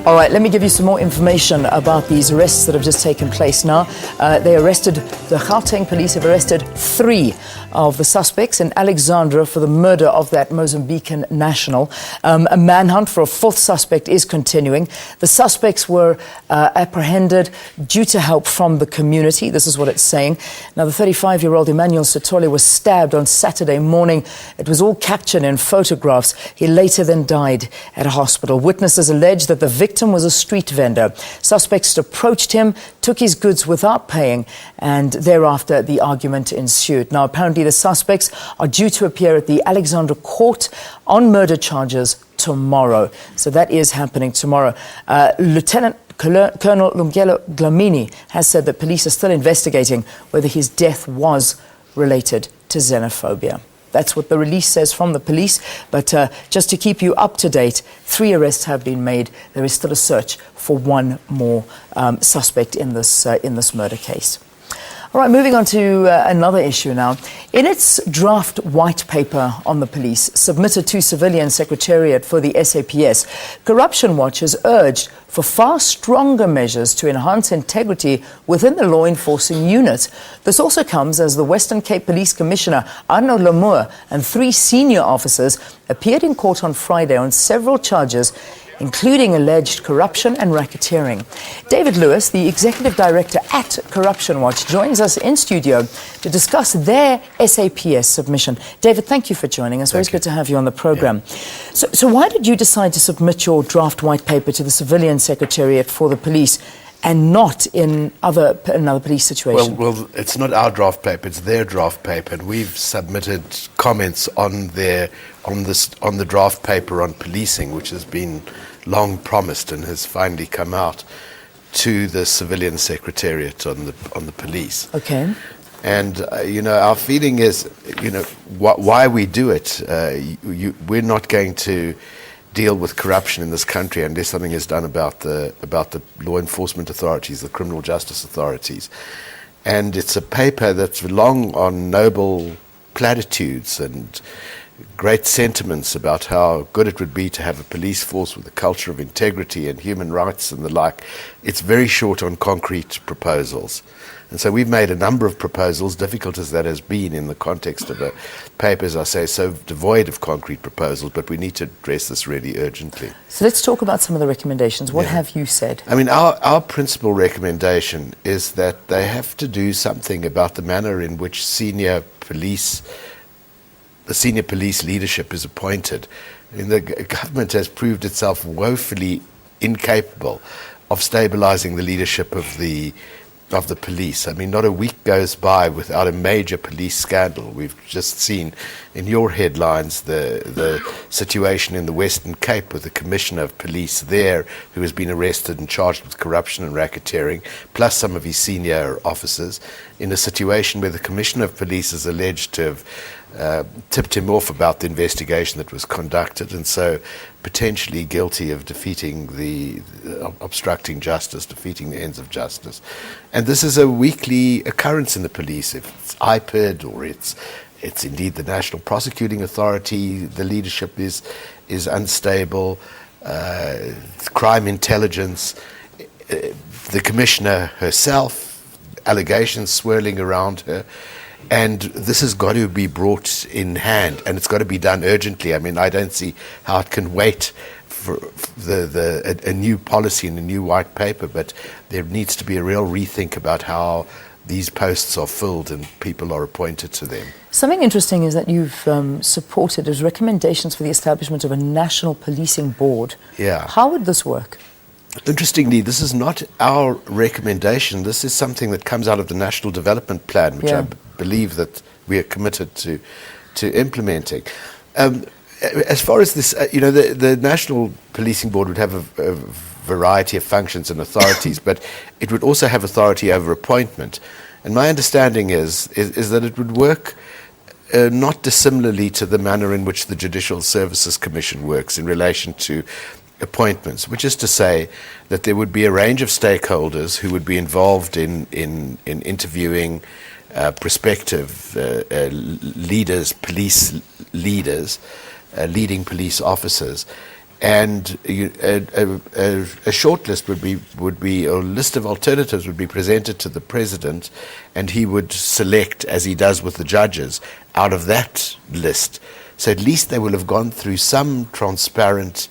All right, let me give you some more information about these arrests that have just taken place now. The Gauteng police have arrested 3 of the suspects in Alexandra for the murder of that Mozambican national. A manhunt for a 4th suspect is continuing. The suspects were apprehended due to help from the community. This is what it's saying. Now, the 35-year-old Emmanuel Sithole was stabbed on Saturday morning. It was all captured in photographs. He later then died at a hospital. Witnesses allege that the victim was a street vendor. Suspects approached him, took his goods without paying, and thereafter the argument ensued. Now, apparently the suspects are due to appear at the Alexandra court on murder charges tomorrow. So that is happening tomorrow. Lieutenant Colonel Lungelo Dlamini has said that police are still investigating whether his death was related to xenophobia. That's what the release says from the police. But just to keep you up to date, 3 arrests have been made. There is still a search for 1 more suspect in this murder case. All right, moving on to another issue now. In its draft white paper on the police submitted to Civilian Secretariat for the SAPS, Corruption Watch has urged for far stronger measures to enhance integrity within the law enforcing unit. This also comes as the Western Cape Police Commissioner, Arno Lamoer, and 3 senior officers appeared in court on Friday on several charges, including alleged corruption and racketeering. David Lewis, the Executive Director at Corruption Watch, joins us in studio to discuss their SAPS submission. David, thank you for joining us. Always good to have you on the program. Yeah. So why did you decide to submit your draft white paper to the Civilian Secretariat for the police and not in another police situation? Well, it's not our draft paper, it's their draft paper, and we've submitted comments on the draft paper on policing, which has been long promised and has finally come out, to the Civilian Secretariat on the police. Okay. And our feeling is, why we do it. We're not going to deal with corruption in this country unless something is done about the law enforcement authorities, the criminal justice authorities. And it's a paper that's long on noble platitudes and great sentiments about how good it would be to have a police force with a culture of integrity and human rights and the like. It's very short on concrete proposals. And so we've made a number of proposals, difficult as that has been in the context of a paper, as I say, so devoid of concrete proposals, but we need to address this really urgently. So let's talk about some of the recommendations. What have you said? I mean, our principal recommendation is that they have to do something about the manner in which the senior police leadership is appointed. I mean, the government has proved itself woefully incapable of stabilizing the leadership of the police. I mean, not a week goes by without a major police scandal. We've just seen in your headlines the situation in the Western Cape with the Commissioner of Police there, who has been arrested and charged with corruption and racketeering, plus some of his senior officers, in a situation where the Commissioner of Police is alleged to have tipped him off about the investigation that was conducted, and so potentially guilty of obstructing justice, defeating the ends of justice. And this is a weekly occurrence in the police. If it's IPID or it's indeed the National Prosecuting Authority, the leadership is unstable, crime intelligence, the Commissioner herself, allegations swirling around her. And this has got to be brought in hand, and it's got to be done urgently. I mean, I don't see how it can wait for a new policy and a new white paper, but there needs to be a real rethink about how these posts are filled and people are appointed to them. Something interesting is that you've supported as recommendations for the establishment of a national policing board. Yeah. How would this work? Interestingly, this is not our recommendation. This is something that comes out of the National Development Plan, which I believe that we are committed to implementing. As far as this, the National Policing Board would have a variety of functions and authorities, but it would also have authority over appointment. And my understanding is that it would work not dissimilarly to the manner in which the Judicial Services Commission works in relation to appointments, which is to say that there would be a range of stakeholders who would be involved in interviewing prospective leaders, police leaders, leading police officers, and a short list would be, or a list of alternatives would be presented to the president, and he would select, as he does with the judges, out of that list. So at least they will have gone through some transparent,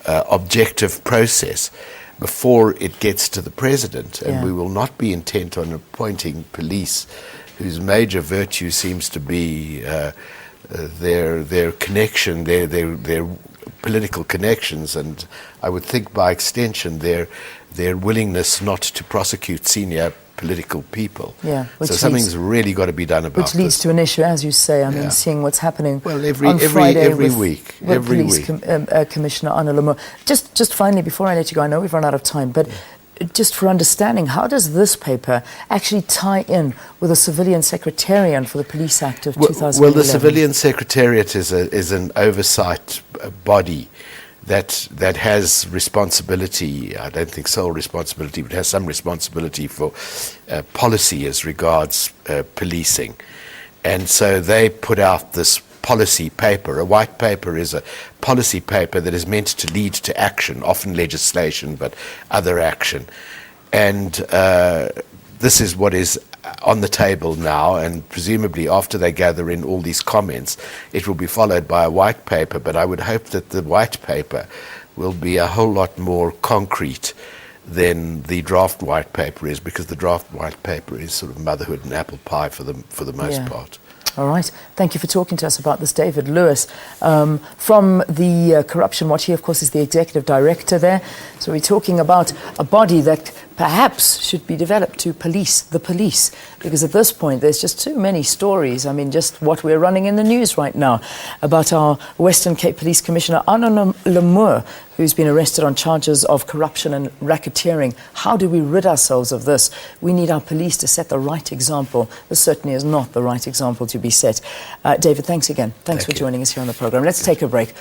objective process before it gets to the president, and we will not be intent on appointing police whose major virtue seems to be their connection, their political connections, and I would think by extension their willingness not to prosecute senior political people. Yeah, so something's really got to be done about this. Which leads to an issue, as you say. I mean, seeing what's happening every week. Commissioner Arno Lamoer. Just finally, before I let you go, I know we've run out of time, but just for understanding, how does this paper actually tie in with the Civilian Secretariat for the Police Act of 2011? Well, the Civilian Secretariat is an oversight body that has responsibility, I don't think sole responsibility, but has some responsibility for policy as regards policing. And so they put out this policy paper. A white paper is a policy paper that is meant to lead to action, often legislation, but other action. And this is what is on the table now, and presumably after they gather in all these comments, it will be followed by a white paper, but I would hope that the white paper will be a whole lot more concrete than the draft white paper is, because the draft white paper is sort of motherhood and apple pie for the most part. All right. Thank you for talking to us about this, David Lewis, from the Corruption Watch. He, of course, is the executive director there. So we're talking about a body that perhaps should be developed to police the police, because at this point there's just too many stories. I mean, just what we're running in the news right now about our Western Cape Police Commissioner, Arno Lamoer, who's been arrested on charges of corruption and racketeering. How do we rid ourselves of this? We need our police to set the right example. This certainly is not the right example to be set. David, thanks again. Thanks for joining us here on the program. Let's take a break.